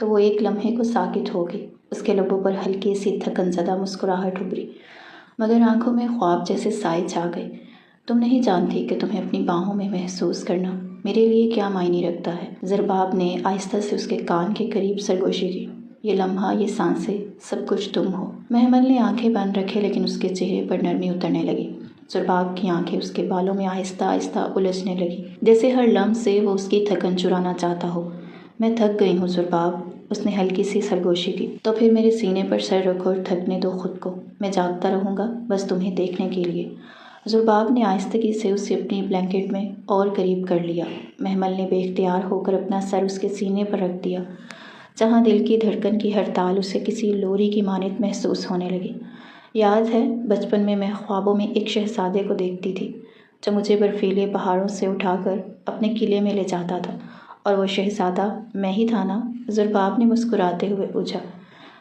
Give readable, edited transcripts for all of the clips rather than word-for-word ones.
تو وہ ایک لمحے کو ساکت ہو گئی۔ اس کے لبوں پر ہلکی سی تھکن زدہ مسکراہٹ ابھری، مگر آنکھوں میں خواب جیسے سائے چھا گئے۔ تم نہیں جانتی کہ تمہیں اپنی باہوں میں محسوس کرنا میرے لیے کیا معنی رکھتا ہے۔ زرباب نے آہستہ سے اس کے کان کے قریب سرگوشی کی۔ یہ لمحہ، یہ سانسیں، سب کچھ تم ہو۔ محمل نے آنکھیں بند رکھے لیکن اس کے چہرے پر نرمی اترنے لگی۔ زرباب کی آنکھیں اس کے بالوں میں آہستہ آہستہ الجھنے لگی، جیسے ہر لمس سے وہ اس کی تھکن چرانا چاہتا ہو۔ میں تھک گئی ہوں زرباب، اس نے ہلکی سی سرگوشی کی۔ تو پھر میرے سینے پر سر رکھو اور تھکنے دو خود کو، میں جاگتا رہوں گا بس تمہیں دیکھنے کے لیے۔ زرباب نے آہستگی سے اسے اپنی بلینکٹ میں اور قریب کر لیا۔ محمل نے بے اختیار ہو کر اپنا سر اس کے سینے پر رکھ دیا، جہاں دل کی دھڑکن کی ہر تال اسے کسی لوری کی مانند محسوس ہونے لگی۔ یاد ہے بچپن میں خوابوں میں ایک شہزادے کو دیکھتی تھی جو مجھے برفیلے پہاڑوں سے اٹھا کر اپنے قلعے میں لے جاتا تھا، اور وہ شہزادہ میں ہی تھا نا؟ زرباب نے مسکراتے ہوئے پوچھا۔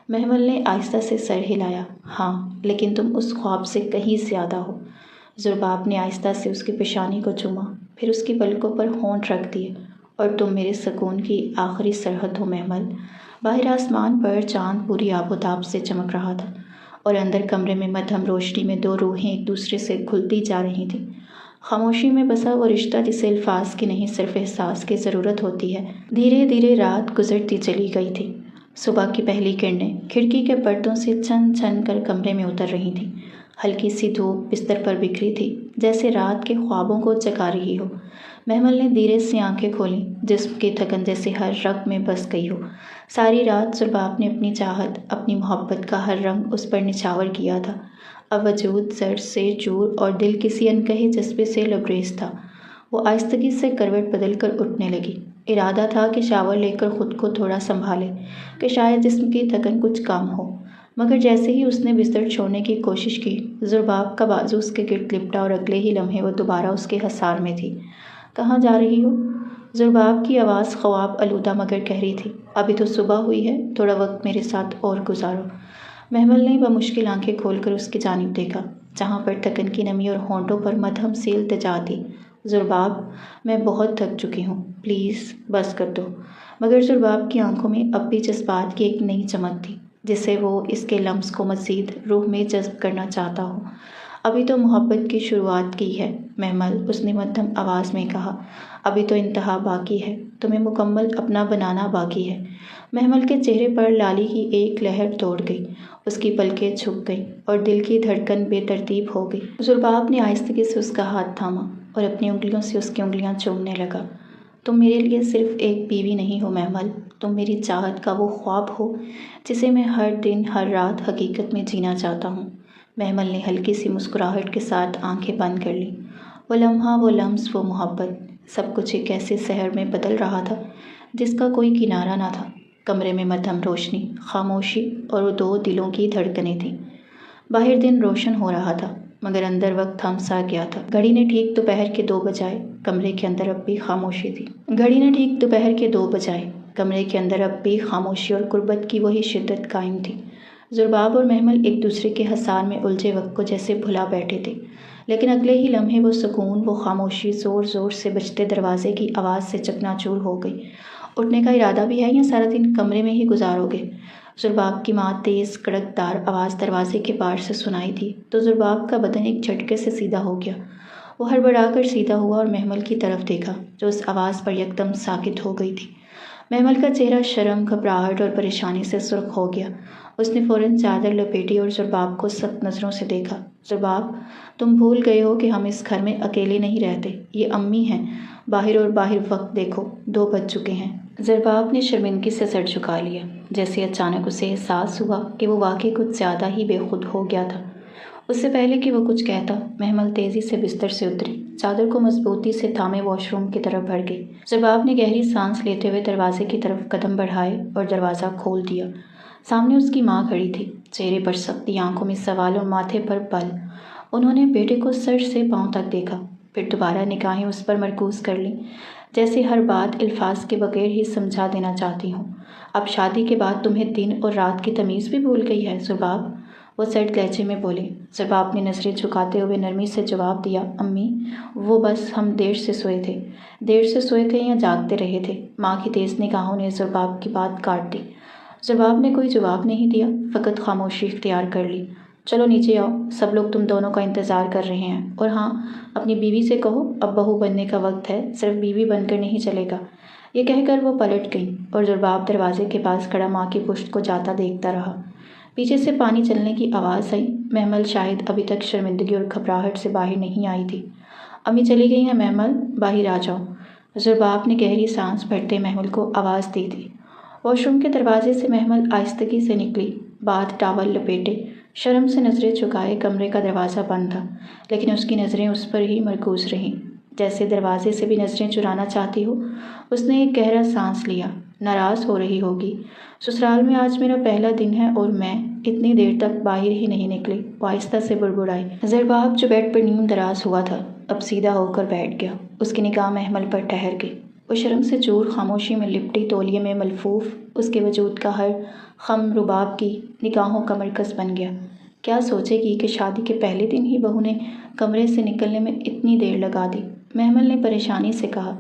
محمل نے آہستہ سے سر ہلایا۔ ہاں، لیکن تم اس خواب سے کہیں زیادہ ہو۔ زرباب نے آہستہ سے اس کی پیشانی کو چوما، پھر اس کی پلکوں پر ہونٹ رکھ دیے۔ اور تم میرے سکون کی آخری سرحد ہو محمل۔ باہر آسمان پر چاند پوری آب و تاب سے چمک رہا تھا، اور اندر کمرے میں مدھم روشنی میں دو روحیں ایک دوسرے سے گھلتی جا رہی تھیں۔ خاموشی میں بسا وہ رشتہ جسے الفاظ کی نہیں صرف احساس کی ضرورت ہوتی ہے۔ دھیرے دھیرے رات گزرتی چلی گئی تھی۔ صبح کی پہلی کرنیں کھڑکی کے پردوں سے چھن چھن کر کمرے میں اتر رہی تھیں۔ ہلکی سی دھوپ بستر پر بکھری تھی، جیسے رات کے خوابوں کو جگا رہی ہو۔ محمل نے دھیرے سے آنکھیں کھولیں، جسم کی تھکن جیسے ہر رگ میں بس گئی ہو۔ ساری رات زرباب نے اپنی چاہت، اپنی محبت کا ہر رنگ اس پر نچھاور کیا تھا۔ اب وجود زر سے چور اور دل کسی انکہے جذبے سے لبریز تھا۔ وہ آہستگی سے کروٹ بدل کر اٹھنے لگی۔ ارادہ تھا کہ شاور لے کر خود کو تھوڑا سنبھالے، کہ شاید جسم کی تھکن کچھ کم ہو، مگر جیسے ہی اس نے بستر چھوڑنے کی کوشش کی، زرباب کا بازو اس کے گرد لپٹا اور اگلے ہی لمحے وہ دوبارہ اس کے حصار میں تھی۔ کہاں جا رہی ہو؟ زرباب کی آواز خواب آلودہ مگر گہری تھی۔ ابھی تو صبح ہوئی ہے، تھوڑا وقت میرے ساتھ اور گزارو۔ محمل نے بمشکل آنکھیں کھول کر اس کی جانب دیکھا، جہاں پر تھکن کی نمی اور ہونٹوں پر مدھم سی التجا تھی۔ زرباب، میں بہت تھک چکی ہوں، پلیز بس کر دو۔ مگر زرباب کی آنکھوں میں اب بھی جذبات کی ایک نئی چمک تھی، جسے وہ اس کے لمس کو مزید روح میں جذب کرنا چاہتا ہو۔ ابھی تو محبت کی شروعات کی ہے محمل، اس نے مدھم آواز میں کہا۔ ابھی تو انتہا باقی ہے، تمہیں مکمل اپنا بنانا باقی ہے۔ محمل کے چہرے پر لالی کی ایک لہر دوڑ گئی، اس کی پلکیں جھک گئیں اور دل کی دھڑکن بے ترتیب ہو گئی۔ زرباب نے آہستگی سے اس کا ہاتھ تھاما اور اپنی انگلیوں سے اس کی انگلیاں چومنے لگا۔ تم میرے لیے صرف ایک بیوی نہیں ہو محمل، تم میری چاہت کا وہ خواب ہو جسے میں ہر دن ہر رات حقیقت میں جینا چاہتا ہوں۔ محمل نے ہلکی سی مسکراہٹ کے ساتھ آنکھیں بند کر لیں۔ وہ لمحہ، وہ لمس، وہ محبت، سب کچھ ایک ایسے سحر میں بدل رہا تھا جس کا کوئی کنارہ نہ تھا۔ کمرے میں مدھم روشنی، خاموشی اور دو دلوں کی دھڑکنیں تھیں۔ باہر دن روشن ہو رہا تھا، مگر اندر وقت تھم سا گیا تھا۔ گھڑی نے ٹھیک دوپہر کے 2 بجائے، کمرے کے اندر اب بھی خاموشی تھی۔ گھڑی نے ٹھیک دوپہر کے 2 بجائے، کمرے کے اندر اب بھی خاموشی اور قربت کی وہی شدت قائم تھی۔ زرباب اور محمل ایک دوسرے کے حصار میں الجھے وقت کو جیسے بھلا بیٹھے تھے، لیکن اگلے ہی لمحے وہ سکون، وہ خاموشی زور زور سے بجتے دروازے کی آواز سے چکنا چور ہو گئی۔ اٹھنے کا ارادہ بھی ہے یا سارا دن کمرے میں ہی گزارو گے؟ زرباب کی ماں تیز کڑک دار آواز دروازے کے پار سے سنائی دی تو زرباب کا بدن ایک جھٹکے سے سیدھا ہو گیا۔ وہ ہڑبڑا کر سیدھا ہوا اور محمل کی طرف دیکھا جو اس آواز پر یکدم ساکت ہو گئی تھی۔ محمل کا چہرہ شرم، گھبراہٹ اور پریشانی سے سرخ ہو گیا۔ اس نے فوراً چادر لپیٹی اور زرباب کو سخت نظروں سے دیکھا۔ زرباب، تم بھول گئے ہو کہ ہم اس گھر میں اکیلے نہیں رہتے، یہ امی ہیں۔ باہر وقت دیکھو، 2 بج چکے ہیں۔ زرباب نے شرمندگی سے سر جھکا لیا، جیسے اچانک اسے احساس ہوا کہ وہ واقعی کچھ زیادہ ہی بے خود ہو گیا تھا۔ اس سے پہلے کہ وہ کچھ کہتا، محمل تیزی سے بستر سے اتری، چادر کو مضبوطی سے تھامے واش روم کی طرف بڑھ گئی۔ زرباب نے گہری سانس لیتے ہوئے دروازے کی طرف قدم بڑھائے اور دروازہ کھول دیا۔ سامنے اس کی ماں کھڑی تھی، چہرے پر سختی، آنکھوں میں سوال اور ماتھے پر بل۔ انہوں نے بیٹے کو سر سے پاؤں تک دیکھا، پھر دوبارہ نگاہیں اس پر مرکوز کر لیں، جیسے ہر بات الفاظ کے بغیر ہی سمجھا دینا چاہتی ہوں۔ اب شادی کے بعد تمہیں دن اور رات کی تمیز بھی بھول گئی ہے زرباب؟ وہ سرد لہجے میں بولی۔ ضرباب نے نظریں جھکاتے ہوئے نرمی سے جواب دیا، امی وہ بس ہم دیر سے سوئے تھے یا جاگتے رہے تھے۔ ماں کی تیز نگاہوں نے ضرباب کی بات کاٹ دی۔ ضرباب نے کوئی جواب نہیں دیا، فقط خاموشی اختیار کر لی۔ چلو نیچے آؤ، سب لوگ تم دونوں کا انتظار کر رہے ہیں، اور ہاں اپنی بیوی سے کہو اب بہو بننے کا وقت ہے، صرف بیوی بن کر نہیں چلے گا۔ یہ کہہ کر وہ پلٹ گئی اور ضرباب دروازے کے پاس کھڑا ماں کی پشت کو جاتا دیکھتا رہا۔ پیچھے سے پانی چلنے کی آواز آئی۔ محمل شاید ابھی تک شرمندگی اور گھبراہٹ سے باہر نہیں آئی تھی۔ امی چلی گئی ہیں محمل، باہر آ جاؤ۔ ضرباب نے گہری سانس بھرتے محمل کو آواز دی تھی۔ واش روم کے دروازے سے محمل آہستگی سے نکلی، بات ٹاول لپیٹے، شرم سے نظریں جھکائے۔ کمرے کا دروازہ بند تھا، لیکن اس کی نظریں اس پر ہی مرکوز رہیں، جیسے دروازے سے بھی نظریں چرانا چاہتی ہو۔ اس نے ایک گہرا سانس لیا۔ ناراض ہو رہی ہوگی، سسرال میں آج میرا پہلا دن ہے اور میں اتنی دیر تک باہر ہی نہیں نکلی، وہ آہستہ سے بڑبڑائی۔ ضرباب جو بیڈ پر نیم دراز ہوا تھا اب سیدھا ہو کر بیٹھ گیا۔ اس کی نگاہ محمل پر ٹھہر گئی۔ وہ شرم سے چور خاموشی میں لپٹی تولیے میں ملفوف اس کے وجود کا ہر خم رباب کی نگاہوں کا مرکز بن گیا۔ کیا سوچے گی کہ شادی کے پہلے دن ہی بہو نے کمرے سے نکلنے میں اتنی دیر لگا دی؟ محمل نے پریشانی سے کہا،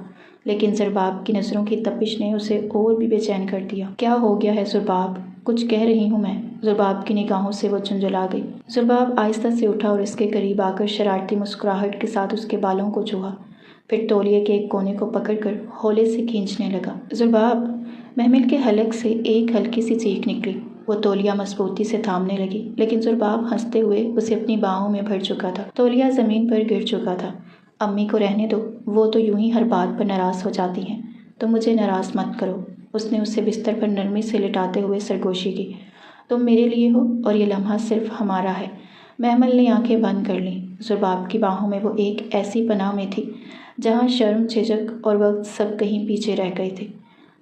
لیکن ضرباب کی نظروں کی تپش نے اسے اور بھی بے چین کر دیا۔ کیا ہو گیا ہے ضرباب؟ کچھ کہہ رہی ہوں میں۔ ضرباب کی نگاہوں سے وہ جھنجھلا گئی۔ ضرباب آہستہ سے اٹھا اور اس کے قریب آ کر شرارتی مسکراہٹ کے ساتھ اس کے بالوں کو چھوا، پھر تولیے کے ایک کونے کو پکڑ کر ہولے سے کھینچنے لگا۔ ضرباب! محمل کے حلق سے ایک ہلکی سی چیخ نکلی۔ وہ تولیہ مضبوطی سے تھامنے لگی، لیکن ضرباب ہنستے ہوئے اسے اپنی باہوں میں بھر چکا تھا۔ تولیہ زمین پر گر چکا تھا۔ امی کو رہنے دو، وہ تو یوں ہی ہر بات پر ناراض ہو جاتی ہیں، تم مجھے ناراض مت کرو۔ اس نے اسے بستر پر نرمی سے لٹاتے ہوئے سرگوشی کی۔ تم میرے لیے ہو اور یہ لمحہ صرف ہمارا ہے۔ محمل نے آنکھیں بند کر لیں۔ ضرباب کی باہوں میں وہ ایک ایسی پناہ میں تھی جہاں شرم، جھجک اور وقت سب کہیں پیچھے رہ گئے تھے۔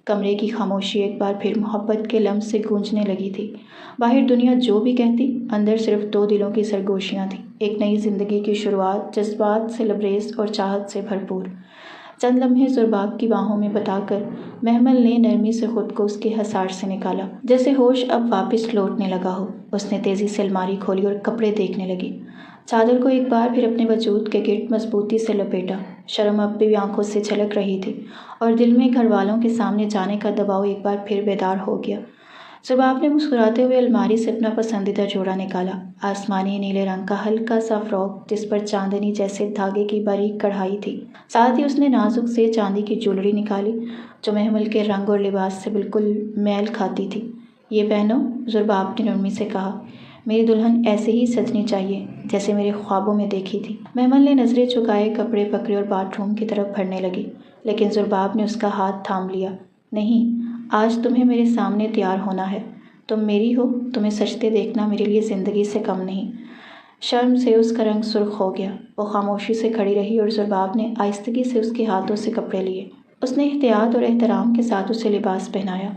کمرے کی خاموشی ایک بار پھر محبت کے لمس سے گونجنے لگی تھی۔ باہر دنیا جو بھی کہتی، اندر صرف دو دلوں کی سرگوشیاں تھیں، ایک نئی زندگی کی شروعات، جذبات سے لبریز اور چاہت سے بھرپور۔ چند لمحے ضرباب کی باہوں میں بتا کر محمل نے نرمی سے خود کو اس کے حصار سے نکالا، جیسے ہوش اب واپس لوٹنے لگا ہو۔ اس نے تیزی سے الماری کھولی اور کپڑے دیکھنے لگی۔ چادر کو ایک بار پھر اپنے وجود کے گرد مضبوطی سے لپیٹا۔ شرم اب بھی آنکھوں سے چھلک رہی تھی اور دل میں گھر والوں کے سامنے جانے کا دباؤ ایک بار پھر بیدار ہو گیا۔ ضرباب نے مسکراتے ہوئے الماری سے اپنا پسندیدہ جوڑا نکالا، آسمانی نیلے رنگ کا ہلکا سا فراک جس پر چاندنی جیسے دھاگے کی باریک کڑھائی تھی۔ ساتھ ہی اس نے نازک سے چاندی کی جویلری نکالی جو محمل کے رنگ اور لباس سے بالکل میل کھاتی تھی۔ یہ پہنو، ضرباب نے نرمی سے کہا، میری دلہن ایسے ہی سجنی چاہیے جیسے میرے خوابوں میں دیکھی تھی۔ محمل نے نظریں جھکائے، کپڑے پکڑے اور باتھ روم کی طرف بڑھنے لگی، لیکن ضرباب نے اس کا ہاتھ تھام لیا۔ نہیں، آج تمہیں میرے سامنے تیار ہونا ہے، تم میری ہو، تمہیں سجتے دیکھنا میرے لیے زندگی سے کم نہیں۔ شرم سے اس کا رنگ سرخ ہو گیا۔ وہ خاموشی سے کھڑی رہی اور ضرباب نے آہستگی سے اس کے ہاتھوں سے کپڑے لیے۔ اس نے احتیاط اور احترام کے ساتھ اسے لباس پہنایا،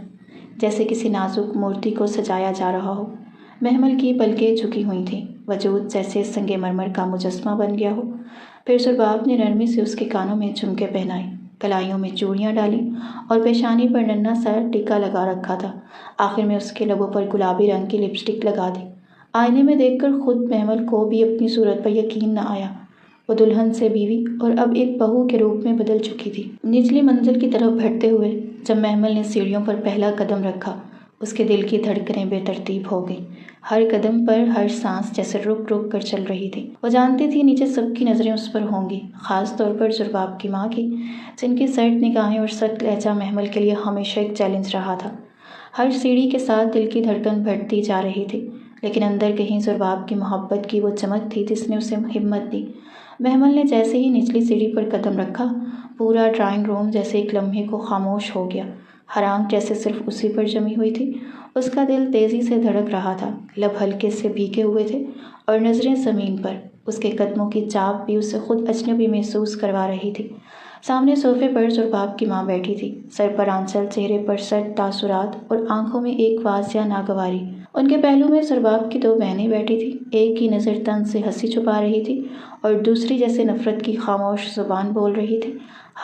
جیسے کسی نازک مورتی کو سجایا جا رہا ہو۔ محمل کی پلکیں جھکی ہوئی تھیں، وجود جیسے سنگ مرمر کا مجسمہ بن گیا ہو۔ پھر ضرباب نے نرمی سے اس کے کانوں میں جھمکے پہنائے، کلائیوں میں چوڑیاں ڈالیں اور پیشانی پر ننھا سا ٹیکا لگا رکھا تھا۔ آخر میں اس کے لبوں پر گلابی رنگ کی لپسٹک لگا دی۔ آئینے میں دیکھ کر خود محمل کو بھی اپنی صورت پر یقین نہ آیا۔ وہ دلہن سے بیوی اور اب ایک بہو کے روپ میں بدل چکی تھی۔ نچلی منزل کی طرف بڑھتے ہوئے جب محمل نے سیڑھیوں پر پہلا قدم رکھا، اس کے دل کی دھڑکنیں بے ترتیب ہو گئیں۔ ہر قدم پر ہر سانس جیسے رک رک کر چل رہی تھی۔ وہ جانتی تھی نیچے سب کی نظریں اس پر ہوں گی، خاص طور پر ضرباب کی ماں کی، جن کی سرد نگاہیں اور سخت لہجہ محمل کے لیے ہمیشہ ایک چیلنج رہا تھا۔ ہر سیڑھی کے ساتھ دل کی دھڑکن بڑھتی جا رہی تھی، لیکن اندر کہیں ضرباب کی محبت کی وہ چمک تھی جس نے اسے ہمت دی۔ محمل نے جیسے ہی نچلی سیڑھی پر قدم رکھا، پورا ڈرائنگ روم جیسے ایک لمحے کو خاموش ہو گیا۔ ہر آنکھ جیسے صرف اسی پر جمی ہوئی تھی۔ اس کا دل تیزی سے دھڑک رہا تھا، لب ہلکے سے بھیگے ہوئے تھے اور نظریں زمین پر۔ اس کے قدموں کی چاپ بھی اسے خود اجنبی محسوس کروا رہی تھی۔ سامنے صوفے پر ضرباب کی ماں بیٹھی تھی، سر پر آنچل، چہرے پر سرد تاثرات اور آنکھوں میں ایک واضح ناگواری۔ ان کے پہلو میں ضرباب کی دو بہنیں بیٹھی تھیں، ایک کی نظر تن سے ہنسی چھپا رہی تھی اور دوسری جیسے نفرت کی خاموش زبان بول رہی تھی۔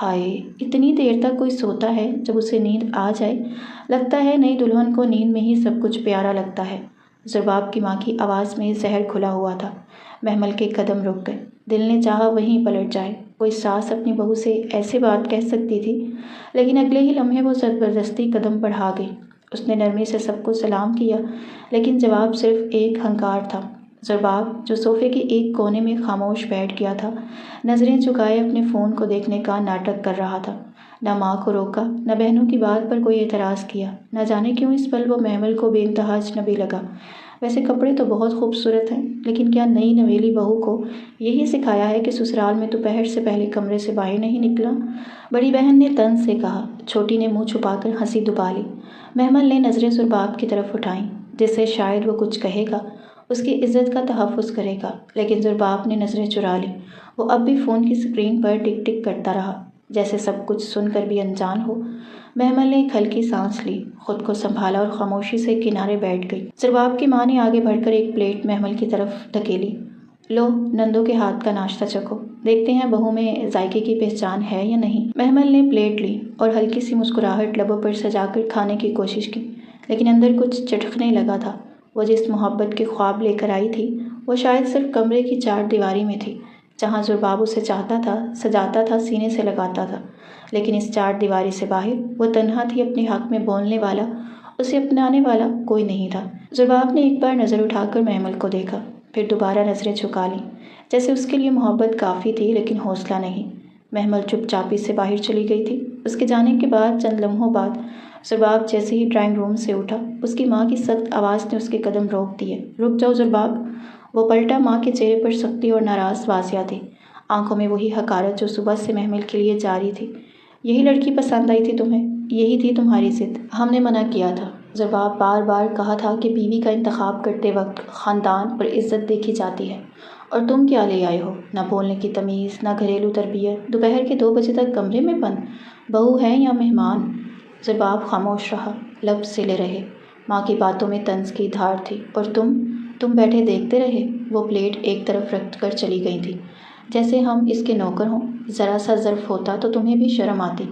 ہائے، اتنی دیر تک کوئی سوتا ہے جب اسے نیند آ جائے، لگتا ہے نئی دلہن کو نیند میں ہی سب کچھ پیارا لگتا ہے۔ زرباب کی ماں کی آواز میں زہر گھلا ہوا تھا۔ محمل کے قدم رک گئے۔ دل نے چاہا وہیں پلٹ جائے۔ کوئی ساس اپنی بہو سے ایسے بات کہہ سکتی تھی؟ لیکن اگلے ہی لمحے وہ زبردستی قدم بڑھا گئی۔ اس نے نرمی سے سب کو سلام کیا، لیکن جواب صرف ایک ہنکار تھا۔ زرباب جو صوفے کے ایک کونے میں خاموش بیٹھ گیا تھا، نظریں جھکائے اپنے فون کو دیکھنے کا ناٹک کر رہا تھا۔ نہ ماں کو روکا، نہ بہنوں کی بات پر کوئی اعتراض کیا۔ نہ جانے کیوں اس پل وہ محمل کو بے انتہا اجنبی لگا۔ ویسے کپڑے تو بہت خوبصورت ہیں، لیکن کیا نئی نویلی بہو کو یہی سکھایا ہے کہ سسرال میں دوپہر سے پہلے کمرے سے باہر نہیں نکلا؟ بڑی بہن نے طنز سے کہا۔ چھوٹی نے منہ چھپا کر ہنسی دبا لی۔ محمل نے نظریں زرباب کی طرف اٹھائیں، جس سے شاید وہ کچھ کہے گا، اس کی عزت کا تحفظ کرے گا، لیکن زرباب نے نظریں چرا لیں۔ وہ اب بھی فون کی اسکرین پر ٹک ٹک کرتا رہا، جیسے سب کچھ سن کر بھی انجان ہو۔ محمل نے ایک ہلکی سانس لی، خود کو سنبھالا اور خاموشی سے کنارے بیٹھ گئی۔ زرباب کی ماں نے آگے بڑھ کر ایک پلیٹ محمل کی طرف دھکیلی۔ لو، نندو کے ہاتھ کا ناشتہ چکھو، دیکھتے ہیں بہو میں ذائقے کی پہچان ہے یا نہیں۔ محمل نے پلیٹ لی اور ہلکی سی مسکراہٹ لبوں پر سجا کر کھانے کی کوشش کی، لیکن اندر کچھ چٹکنے لگا تھا۔ وہ جس محبت کے خواب لے کر آئی تھی، وہ شاید صرف کمرے کی چار دیواری میں تھی، جہاں زرباب اسے چاہتا تھا، سجاتا تھا، سینے سے لگاتا تھا۔ لیکن اس چار دیواری سے باہر وہ تنہا تھی، اپنے حق میں بولنے والا، اسے اپنانے والا کوئی نہیں تھا۔ زرباب نے ایک بار نظر اٹھا کر محمل کو دیکھا، پھر دوبارہ نظریں جھکا لیں، جیسے اس کے لیے محبت کافی تھی لیکن حوصلہ نہیں۔ محمل چپ چاپی سے باہر چلی گئی تھی۔ اس کے جانے کے بعد چند لمحوں بعد زرباب جیسے ہی ڈرائنگ روم سے اٹھا، اس کی ماں کی سخت آواز نے اس کے قدم روک دیے۔ رک جاؤ زرباب! وہ پلٹا۔ ماں کے چہرے پر سختی اور ناراض واضح تھی، آنکھوں میں وہی حقارت جو صبح سے محمل کے لیے جاری تھی۔ یہی لڑکی پسند آئی تھی تمہیں؟ یہی تھی تمہاری ضد؟ ہم نے منع کیا تھا۔ زرباب بار بار کہا تھا کہ بیوی کا انتخاب کرتے وقت خاندان اور عزت دیکھی جاتی ہے، اور تم کیا لے آئے ہو؟ نہ بولنے کی تمیز، نہ گھریلو تربیت، دوپہر کے 2 بجے تک کمرے میں بند۔ بہو ہے یا مہمان؟ زرباب خاموش رہا، لب سلے رہے۔ ماں کی باتوں میں طنز کی دھار تھی۔ اور تم بیٹھے دیکھتے رہے؟ وہ پلیٹ ایک طرف رکھ کر چلی گئی تھی، جیسے ہم اس کے نوکر ہوں۔ ذرا سا ظرف ہوتا تو تمہیں بھی شرم آتی۔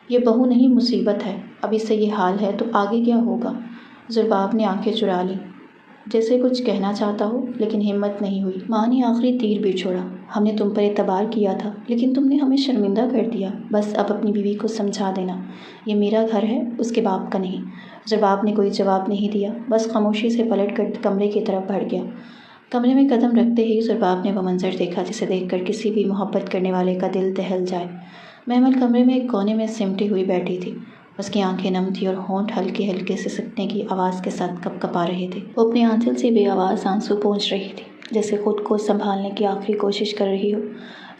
یہ بہو نہیں، مصیبت ہے۔ اب اس سے یہ حال ہے تو آگے کیا ہوگا؟ زرباب نے آنکھیں چرا لیں، جیسے کچھ کہنا چاہتا ہو، لیکن ہمت نہیں ہوئی۔ ماں نے آخری تیر بھی چھوڑا۔ ہم نے تم پر اعتبار کیا تھا، لیکن تم نے ہمیں شرمندہ کر دیا۔ بس اب اپنی بیوی کو سمجھا دینا، یہ میرا گھر ہے، اس کے باپ کا نہیں۔ زرباب نے کوئی جواب نہیں دیا، بس خاموشی سے پلٹ کر کمرے کی طرف بڑھ گیا۔ کمرے میں قدم رکھتے ہی زرباب نے وہ منظر دیکھا جسے دیکھ کر کسی بھی محبت کرنے والے کا دل دہل جائے۔ محمل کمرے میں ایک کونے میں سمٹی ہوئی بیٹھی تھی۔ اس کی آنکھیں نم تھیں اور ہونٹ ہلکے ہلکے سسکنے کی آواز کے ساتھ کپ کپا رہے تھے۔ وہ اپنے آنچل سے بے آواز آنسو پونچھ رہی تھی، جیسے خود کو سنبھالنے کی آخری کوشش کر رہی ہو۔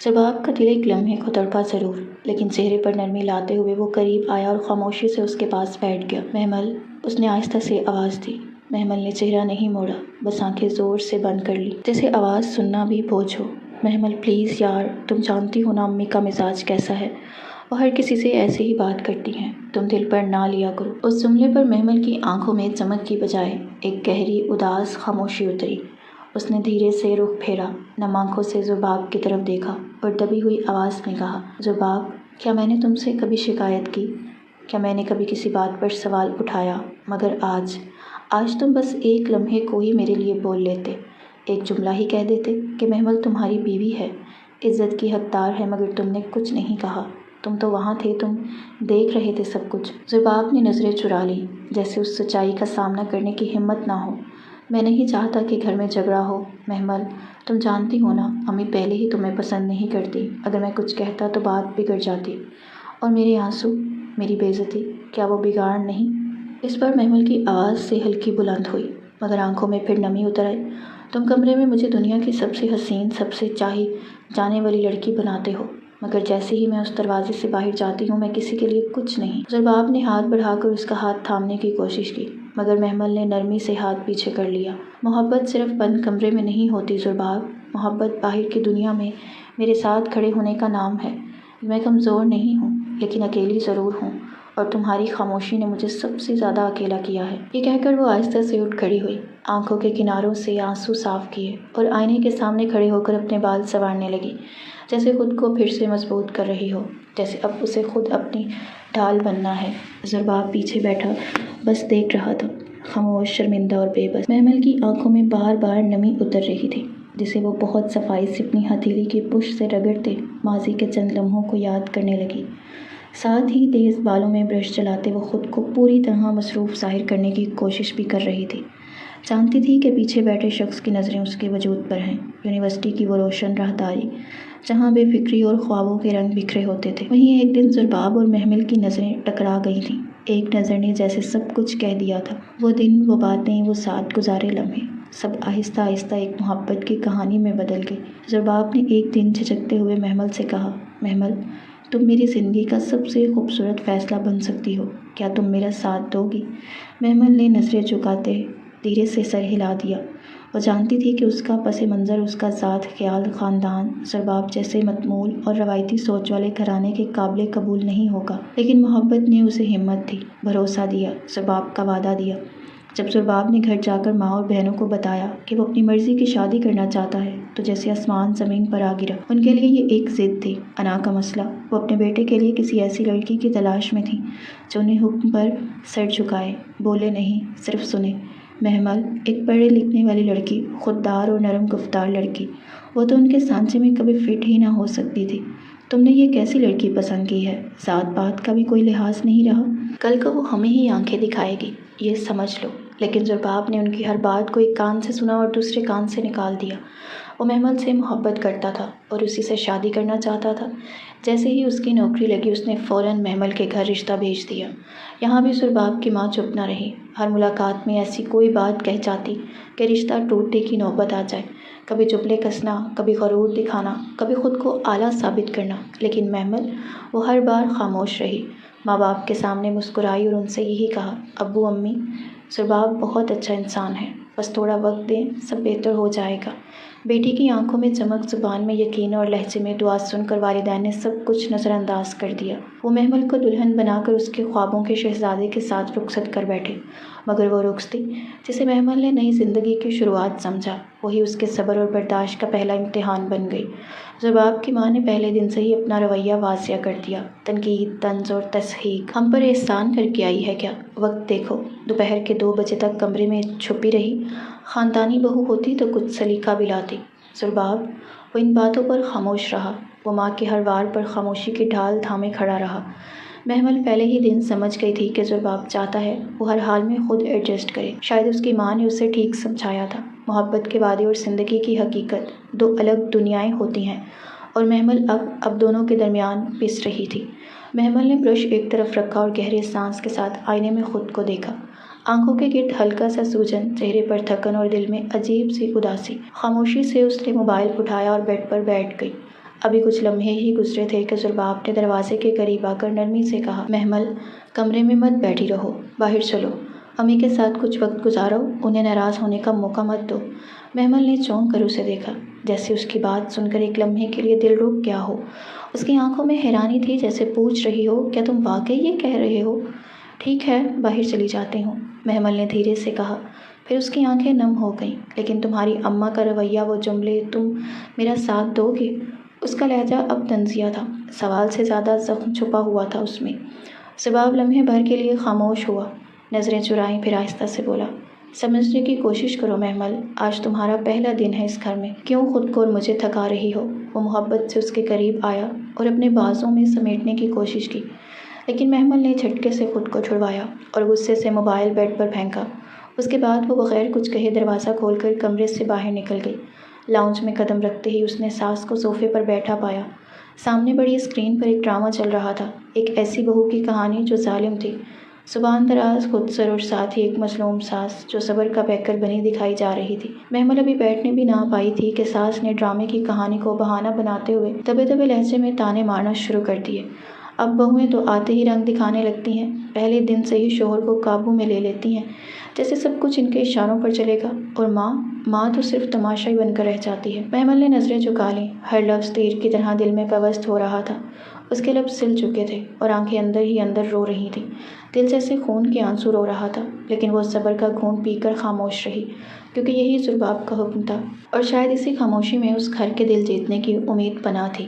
زرباب کا دل ایک لمحے کو تڑپا ضرور، لیکن چہرے پر نرمی لاتے ہوئے وہ قریب آیا اور خاموشی سے اس کے پاس بیٹھ گیا۔ محمل، اس نے آہستہ سے آواز دی۔ محمل نے چہرہ نہیں موڑا، بس آنکھیں زور سے بند کر لی، جیسے آواز سننا بھی بوجھ ہو۔ محمل پلیز یار، تم جانتی ہو نا امی کا مزاج کیسا ہے، وہ ہر کسی سے ایسے ہی بات کرتی ہیں، تم دل پر نہ لیا کرو۔ اس جملے پر محمل کی آنکھوں میں چمک کی بجائے ایک گہری اداس خاموشی اتری۔ اس نے دھیرے سے رخ پھیرا، نم آنکھوں سے زرباب کی طرف دیکھا اور دبی ہوئی آواز میں کہا، زرباب، کیا میں نے تم سے کبھی شکایت کی؟ کیا میں نے کبھی کسی بات پر سوال اٹھایا؟ مگر آج تم بس ایک لمحے کو ہی میرے لیے بول لیتے، ایک جملہ ہی کہہ دیتے کہ محمل تمہاری بیوی ہے، عزت کی حقدار ہے، مگر تم نے کچھ نہیں کہا۔ تم تو وہاں تھے، تم دیکھ رہے تھے سب کچھ۔ زرباب نے نظریں چرا لیں، جیسے اس سچائی کا سامنا کرنے کی ہمت نہ ہو۔ میں نہیں چاہتا کہ گھر میں جھگڑا ہو محمل، تم جانتی ہو نا امی پہلے ہی تمہیں پسند نہیں کرتی، اگر میں کچھ کہتا تو بات بگڑ جاتی، اور میرے آنسو، میری بے عزتی، کیا وہ بگاڑ نہیں؟ اس پر محمل کی آواز سے ہلکی بلند ہوئی، مگر آنکھوں میں پھر نمی اتر آئی۔ تم کمرے میں مجھے دنیا کی سب سے حسین، سب سے چاہی جانے والی لڑکی بناتے ہو، مگر جیسے ہی میں اس دروازے سے باہر جاتی ہوں، میں کسی کے لیے کچھ نہیں۔ زرباب نے ہاتھ بڑھا کر اس کا ہاتھ تھامنے کی کوشش کی، مگر محمل نے نرمی سے ہاتھ پیچھے کر لیا۔ محبت صرف بند کمرے میں نہیں ہوتی زرباب، محبت باہر کی دنیا میں میرے ساتھ کھڑے ہونے کا نام ہے۔ میں کمزور نہیں ہوں، لیکن اکیلی ضرور ہوں، اور تمہاری خاموشی نے مجھے سب سے زیادہ اکیلا کیا ہے۔ یہ کہہ کر وہ آہستہ سے اٹھ کھڑی ہوئی، آنکھوں کے کناروں سے آنسو صاف کیے، اور آئینے کے سامنے کھڑے ہو کر اپنے بال سنوارنے لگی، جیسے خود کو پھر سے مضبوط کر رہی ہو، جیسے اب اسے خود اپنی ڈھال بننا ہے۔ زرباب پیچھے بیٹھا بس دیکھ رہا تھا، خاموش، شرمندہ اور بے بس۔ محمل کی آنکھوں میں بار بار نمی اتر رہی تھی، جسے وہ بہت صفائی سے اپنی ہتھیلی کی پشت سے رگڑتے ماضی کے چند لمحوں کو یاد کرنے لگی۔ ساتھ ہی تیز بالوں میں برش چلاتے وہ خود کو پوری طرح مصروف ظاہر کرنے کی کوشش بھی کر رہی تھی۔ جانتی تھی کہ پیچھے بیٹھے شخص کی نظریں اس کے وجود پر ہیں، یونیورسٹی کی وہ روشن راہداری جہاں بے فکری اور خوابوں کے رنگ بکھرے ہوتے تھے۔ وہیں ایک دن زرباب اور محمل کی نظریں ٹکرا گئی تھیں۔ ایک نظر نے جیسے سب کچھ کہہ دیا تھا۔ وہ دن، وہ باتیں، وہ ساتھ گزارے لمحے، سب آہستہ آہستہ ایک محبت کی کہانی میں بدل گئی۔ زرباب نے ایک دن جھجکتے ہوئے محمل سے کہا، محمل، تم میری زندگی کا سب سے خوبصورت فیصلہ بن سکتی ہو، کیا تم میرا ساتھ دو گی؟ محمل نے نظریں جھکاتے دھیرے سے سر ہلا دیا۔ وہ جانتی تھی کہ اس کا پس منظر، اس کا ذات، خیال، خاندان زرباب جیسے متمول اور روایتی سوچ والے گھرانے کے قابل قبول نہیں ہوگا، لیکن محبت نے اسے ہمت دی، بھروسہ دیا، زرباب کا وعدہ دیا۔ جب زرباب نے گھر جا کر ماں اور بہنوں کو بتایا کہ وہ اپنی مرضی کی شادی کرنا چاہتا ہے تو جیسے آسمان زمین پر آ گرا۔ ان کے لیے یہ ایک ضد تھی، انا کا مسئلہ۔ وہ اپنے بیٹے کے لیے کسی ایسی لڑکی کی تلاش میں تھیں جو انہیں حکم پر سر جھکائے، بولے نہیں، صرف سنے۔ محمل، ایک پڑھے لکھنے والی لڑکی، خوددار اور نرم گفتار لڑکی، وہ تو ان کے سانچے میں کبھی فٹ ہی نہ ہو سکتی تھی۔ تم نے یہ کیسی لڑکی پسند کی ہے؟ ذات پات کا بھی کوئی لحاظ نہیں رہا؟ کل کو وہ ہمیں ہی آنکھیں دکھائے گی، یہ سمجھ لو۔ لیکن زرباب نے ان کی ہر بات کو ایک کان سے سنا اور دوسرے کان سے نکال دیا۔ وہ محمل سے محبت کرتا تھا اور اسی سے شادی کرنا چاہتا تھا۔ جیسے ہی اس کی نوکری لگی، اس نے فوراً محمل کے گھر رشتہ بھیج دیا۔ یہاں بھی زرباب کی ماں چپ نہ رہی۔ ہر ملاقات میں ایسی کوئی بات کہہ جاتی کہ رشتہ ٹوٹنے کی نوبت آ جائے، کبھی چپلے کسنا، کبھی غرور دکھانا، کبھی خود کو اعلیٰ ثابت کرنا، لیکن محمل، وہ ہر بار خاموش رہی۔ ماں باپ کے سامنے مسکرائی اور ان سے یہی کہا، ابو امی، زرباب بہت اچھا انسان ہے، بس تھوڑا وقت دیں، سب بہتر ہو جائے گا۔ بیٹی کی آنکھوں میں چمک، زبان میں یقین اور لہجے میں دعا سن کر والدین نے سب کچھ نظر انداز کر دیا۔ وہ محمل کو دلہن بنا کر اس کے خوابوں کے شہزادے کے ساتھ رخصت کر بیٹھے، مگر وہ رخصتی جسے محمل نے نئی زندگی کی شروعات سمجھا، وہی اس کے صبر اور برداشت کا پہلا امتحان بن گئی۔ زرباب کی ماں نے پہلے دن سے ہی اپنا رویہ واضح کر دیا، تنقید، طنز اور تصحیح۔ ہم پر احسان کر کے آئی ہے کیا؟ وقت دیکھو، دوپہر کے 2 بجے تک کمرے میں چھپی رہی، خاندانی بہو ہوتی تو کچھ سلیقہ بھی لاتی۔ زرباب، وہ ان باتوں پر خاموش رہا، وہ ماں کے ہر وار پر خاموشی کی ڈھال تھامے کھڑا رہا۔ محمل پہلے ہی دن سمجھ گئی تھی کہ زرباب چاہتا ہے وہ ہر حال میں خود ایڈجسٹ کرے۔ شاید اس کی ماں نے اسے ٹھیک سمجھایا تھا۔ محبت کے وعدے اور زندگی کی حقیقت 2 الگ دنیائیں ہوتی ہیں، اور محمل اب دونوں کے درمیان پس رہی تھی۔ محمل نے برش ایک طرف رکھا اور گہرے سانس کے ساتھ آئینے میں خود کو دیکھا۔ آنکھوں کے گرد ہلکا سا سوجن، چہرے پر تھکن اور دل میں عجیب سی اداسی۔ خاموشی سے اس نے موبائل اٹھایا اور بیڈ پر بیٹھ گئی۔ ابھی کچھ لمحے ہی گزرے تھے کہ زرباب نے دروازے کے قریب آ کر نرمی سے کہا، محمل، کمرے میں مت بیٹھی رہو، باہر چلو، امی کے ساتھ کچھ وقت گزارو، انہیں ناراض ہونے کا موقع مت دو۔ محمل نے چونک کر اسے دیکھا، جیسے اس کی بات سن کر ایک لمحے کے لیے دل رک گیا ہو۔ اس کی آنکھوں میں حیرانی تھی، جیسے پوچھ رہی ہو، کیا تم واقعی یہ کہہ رہے ہو؟ ٹھیک ہے، باہر چلی جاتی ہوں، محمل نے دھیرے سے کہا۔ پھر اس کی آنکھیں نم ہو گئیں۔ لیکن تمہاری اماں کا رویہ، وہ جملے، تم میرا ساتھ دو گے؟ اس کا لہجہ اب طنزیہ تھا، سوال سے زیادہ زخم چھپا ہوا تھا اس میں۔ زرباب لمحے بھر کے لیے خاموش ہوا، نظریں چرائیں، پھر آہستہ سے بولا، سمجھنے کی کوشش کرو محمل، آج تمہارا پہلا دن ہے اس گھر میں، کیوں خود کو اور مجھے تھکا رہی ہو؟ وہ محبت سے اس کے قریب آیا اور اپنے بازوں میں سمیٹنے کی کوشش کی، لیکن محمل نے جھٹکے سے خود کو چھڑوایا اور غصے سے موبائل بیڈ پر پھینکا۔ اس کے بعد وہ بغیر کچھ کہے دروازہ کھول کر کمرے سے باہر نکل گئی۔ لاؤنج میں قدم رکھتے ہی اس نے ساس کو صوفے پر بیٹھا پایا۔ سامنے بڑی اسکرین پر ایک ڈرامہ چل رہا تھا، ایک ایسی بہو کی کہانی جو ظالم تھی، زبان دراز، خودسر اور ساتھ ہی ایک مظلوم ساس جو صبر کا پیکر بنی دکھائی جا رہی تھی۔ محمل ابھی بیٹھنے بھی نہ پائی تھی کہ ساس نے ڈرامے کی کہانی کو بہانہ بناتے ہوئے دبے دبے لہجے میں تانے مارنا شروع کر دیے۔ اب بہویں تو آتے ہی رنگ دکھانے لگتی ہیں، پہلے دن سے ہی شوہر کو قابو میں لے لیتی ہیں، جیسے سب کچھ ان کے اشاروں پر چلے گا، اور ماں تو صرف تماشائی بن کر رہ جاتی ہے۔ محمل نے نظریں جھکا لیں، ہر لفظ تیر کی طرح دل میں پیوست ہو رہا تھا۔ اس کے لب سل چکے تھے اور آنکھیں اندر ہی اندر رو رہی تھیں، دل جیسے خون کے آنسو رو رہا تھا، لیکن وہ صبر کا گھونٹ پی کر خاموش رہی، کیونکہ یہی زرباب کا حکم تھا، اور شاید اسی خاموشی میں اس گھر کے دل جیتنے کی امید پنہاں تھی۔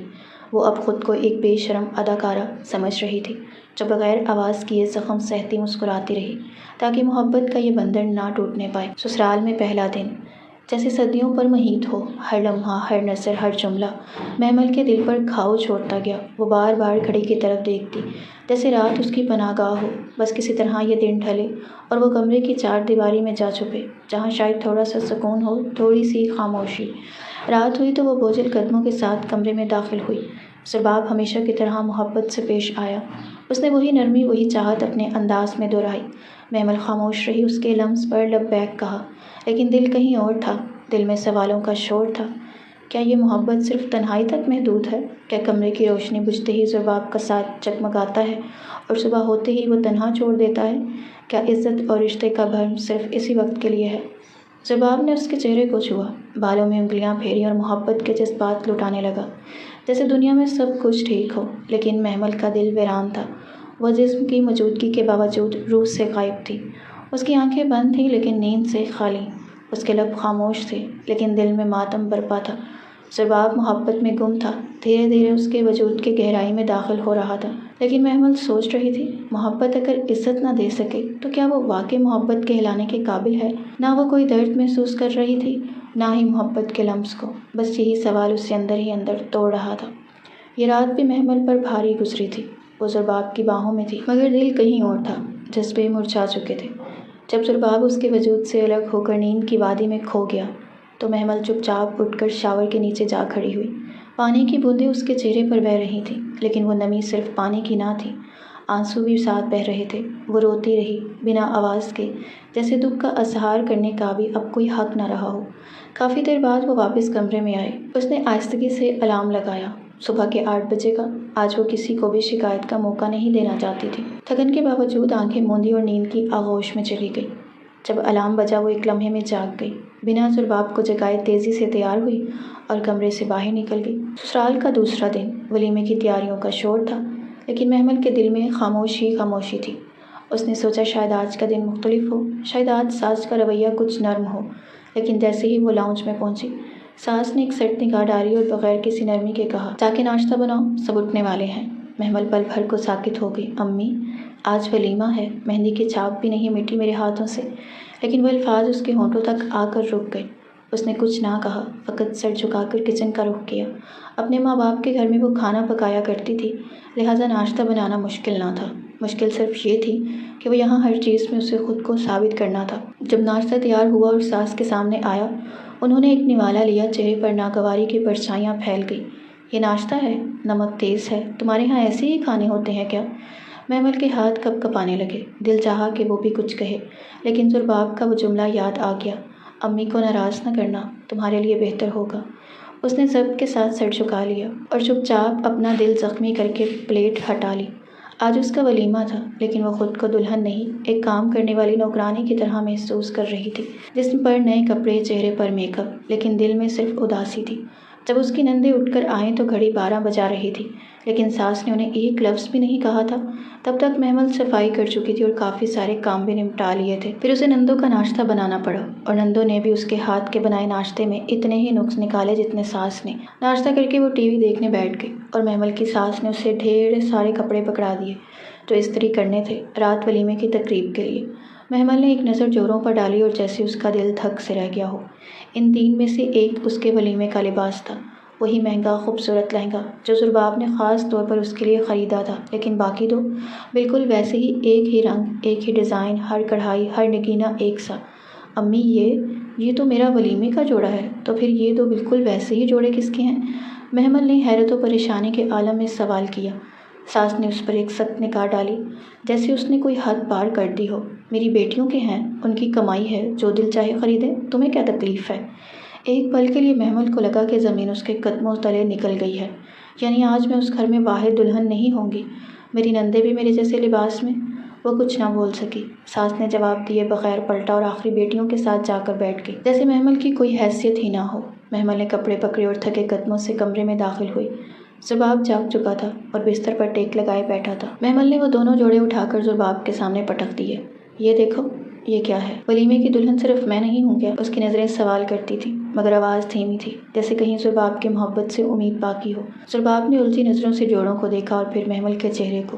وہ اب خود کو ایک بے شرم اداکارہ سمجھ رہی تھی، جو بغیر آواز کیے زخم سہتی مسکراتی رہی تاکہ محبت کا یہ بندھن نہ ٹوٹنے پائے۔ سسرال میں پہلا دن جیسے صدیوں پر محیط ہو، ہر لمحہ، ہر نظر، ہر جملہ محمل کے دل پر گھاؤ چھوڑتا گیا۔ وہ بار بار گھڑی کی طرف دیکھتی جیسے رات اس کی پناہ گاہ ہو، بس کسی طرح یہ دن ڈھلے اور وہ کمرے کی چار دیواری میں جا چھپے جہاں شاید تھوڑا سا سکون ہو، تھوڑی سی خاموشی۔ رات ہوئی تو وہ بوجھل قدموں کے ساتھ کمرے میں داخل ہوئی۔ سرباب ہمیشہ کی طرح محبت سے پیش آیا۔ اس نے وہی نرمی، وہی چاہت اپنے انداز میں دہرائی۔ محمل خاموش رہی، اس کے لمس پر لبیک کہا، لیکن دل کہیں اور تھا۔ دل میں سوالوں کا شور تھا۔ کیا یہ محبت صرف تنہائی تک محدود ہے؟ کیا کمرے کی روشنی بجھتے ہی سرباب کا ساتھ جگمگاتا ہے اور صبح ہوتے ہی وہ تنہا چھوڑ دیتا ہے؟ کیا عزت اور رشتے کا بھرم صرف اسی وقت کے لیے ہے؟ سرباب نے اس کے چہرے کو چھوا، بالوں میں انگلیاں پھیری اور محبت کے جذبات لٹانے لگا، جیسے دنیا میں سب کچھ ٹھیک ہو۔ لیکن محمل کا دل ویران تھا۔ وہ جسم کی موجودگی کے باوجود روح سے غائب تھی۔ اس کی آنکھیں بند تھیں لیکن نیند سے خالی۔ اس کے لب خاموش تھے لیکن دل میں ماتم برپا تھا۔ سرباب محبت میں گم تھا، دھیرے دھیرے اس کے وجود کے گہرائی میں داخل ہو رہا تھا۔ لیکن محمل سوچ رہی تھی، محبت اگر عزت نہ دے سکے تو کیا وہ واقعی محبت کہلانے کے قابل ہے؟ نہ وہ کوئی درد محسوس کر رہی تھی، نہ ہی محبت کے لمس کو۔ بس یہی سوال اسے اندر ہی اندر توڑ رہا تھا۔ یہ رات بھی محمل پر بھاری گزری تھی۔ وہ سرباب کی باہوں میں تھی مگر دل کہیں اور تھا، جذبے مرجھا چکے تھے۔ جب سرباب اس کے وجود سے الگ ہو کر نیند کی وادی میں کھو گیا تو محمل چپ چاپ اٹھ کر شاور کے نیچے جا کھڑی ہوئی۔ پانی کی بوندیں اس کے چہرے پر بہہ رہی تھیں، لیکن وہ نمی صرف پانی کی نہ تھی، آنسو بھی ساتھ بہہ رہے تھے۔ وہ روتی رہی بنا آواز کے، جیسے دکھ کا اظہار کرنے کا بھی اب کوئی حق نہ رہا ہو۔ کافی دیر بعد وہ واپس کمرے میں آئے۔ اس نے آہستگی سے الارم لگایا۔ صبح کے 8 بجے کا۔ آج وہ کسی کو بھی شکایت کا موقع نہیں دینا چاہتی تھی۔ تھکن کے باوجود آنکھیں موندی اور نیند کی آغوش میں چلی گئی۔ جب الارم بجا وہ ایک لمحے میں جاگ گئی، بنا سرباب کو جگائے تیزی سے تیار ہوئی اور کمرے سے باہر نکل گئی۔ سسرال کا دوسرا دن، ولیمے کی تیاریوں کا شور تھا لیکن محمل کے دل میں خاموش ہی خاموشی تھی۔ اس نے سوچا شاید آج کا دن مختلف ہو، شاید آج ساس کا رویہ کچھ نرم ہو۔ لیکن جیسے ہی وہ لاؤنج میں پہنچی، ساس نے ایک سٹ نگاہ ڈالی اور بغیر کسی نرمی کے کہا، جا کے ناشتہ بناؤ، سب اٹھنے والے ہیں۔ محمل پل بھر کو ساکت ہو گئی۔ امی، آج ولیمہ ہے، مہندی کی چھاپ بھی نہیں مٹی میرے ہاتھوں سے۔ لیکن وہ الفاظ اس کے ہونٹوں تک آ کر رک گئے۔ اس نے کچھ نہ کہا، فقط سر جھکا کر کچن کا رخ کیا۔ اپنے ماں باپ کے گھر میں وہ کھانا پکایا کرتی تھی، لہٰذا ناشتہ بنانا مشکل نہ تھا۔ مشکل صرف یہ تھی کہ وہ یہاں ہر چیز میں اسے خود کو ثابت کرنا تھا۔ جب ناشتہ تیار ہوا اور ساس کے سامنے آیا، انہوں نے ایک نوالا لیا، چہرے پر ناگواری کی پرچھائیاں پھیل گئی۔ یہ ناشتہ ہے؟ نمک تیز ہے، تمہارے ہاں ایسے ہی کھانے ہوتے ہیں کیا؟ محمل کے ہاتھ کپ کپانے لگے۔ دل چاہا کہ وہ بھی کچھ کہے، لیکن سرباب کا وہ جملہ یاد آ گیا، امی کو ناراض نہ کرنا، تمہارے لیے بہتر ہوگا۔ اس نے ضبط کے ساتھ سر جھکا لیا اور چپ چاپ اپنا دل زخمی کر کے پلیٹ ہٹا لی۔ آج اس کا ولیمہ تھا لیکن وہ خود کو دلہن نہیں، ایک کام کرنے والی نوکرانی کی طرح محسوس کر رہی تھی۔ جسم پر نئے کپڑے، چہرے پر میک اپ، لیکن دل میں صرف اداسی تھی۔ جب اس کی نندیں اٹھ کر آئیں تو گھڑی 12 بجا رہی تھی، لیکن ساس نے انہیں ایک لفظ بھی نہیں کہا تھا۔ تب تک محمل صفائی کر چکی تھی اور کافی سارے کام بھی نمٹا لیے تھے۔ پھر اسے نندوں کا ناشتہ بنانا پڑا اور نندوں نے بھی اس کے ہاتھ کے بنائے ناشتے میں اتنے ہی نقص نکالے جتنے ساس نے۔ ناشتہ کر کے وہ ٹی وی دیکھنے بیٹھ گئی اور محمل کی ساس نے اسے ڈھیر سارے کپڑے پکڑا دیے جو استری کرنے تھے رات ولیمے کی تقریب کے لیے۔ محمل نے ایک نظر جوڑوں پر ڈالی اور جیسے اس کا دل دھک سے رہ گیا ہو۔ ان 3 میں سے ایک اس کے ولیمے کا لباس تھا، وہی مہنگا خوبصورت لہنگا جو سرباب نے خاص طور پر اس کے لیے خریدا تھا، لیکن باقی 2 بالکل ویسے ہی، ایک ہی رنگ، ایک ہی ڈیزائن، ہر کڑھائی، ہر نگینہ ایک سا۔ امی، یہ تو میرا ولیمے کا جوڑا ہے، تو پھر یہ 2 بالکل ویسے ہی جوڑے کس کے ہیں؟ محمل نے حیرت و پریشانی کے عالم میں سوال کیا۔ ساس نے اس پر ایک سخت نگاہ ڈالی، جیسے اس نے کوئی حد پار کر دی ہو۔ میری بیٹیوں کے ہیں، ان کی کمائی ہے، جو دل چاہے خریدے، تمہیں کیا تکلیف ہے؟ ایک پل کے لیے محمل کو لگا کہ زمین اس کے قدموں تلے نکل گئی ہے، یعنی آج میں اس گھر میں واحد دلہن نہیں ہوں گی، میری نندیں بھی میرے جیسے لباس میں۔ وہ کچھ نہ بول سکی۔ ساس نے جواب دیے بغیر پلٹا اور آخری بیٹیوں کے ساتھ جا کر بیٹھ گئی، جیسے محمل کی کوئی حیثیت ہی نہ ہو۔ محمل نے کپڑے پکڑے اور تھکے قدموں سے کمرے میں داخل ہوئی۔ سرباب جاگ چکا تھا اور بستر پر ٹیک لگائے بیٹھا تھا۔ محمل نے وہ دونوں جوڑے اٹھا کر سرباب کے سامنے پٹک دیے۔ یہ دیکھو، یہ کیا ہے؟ ولیمے کی دلہن صرف میں نہیں ہوں کیا؟ اس کی نظریں سوال کرتی تھیں مگر آواز دھیمی تھی، جیسے کہیں سرباب کی محبت سے امید باقی ہو۔ سرباب نے الجھی نظروں سے جوڑوں کو دیکھا اور پھر محمل کے چہرے کو۔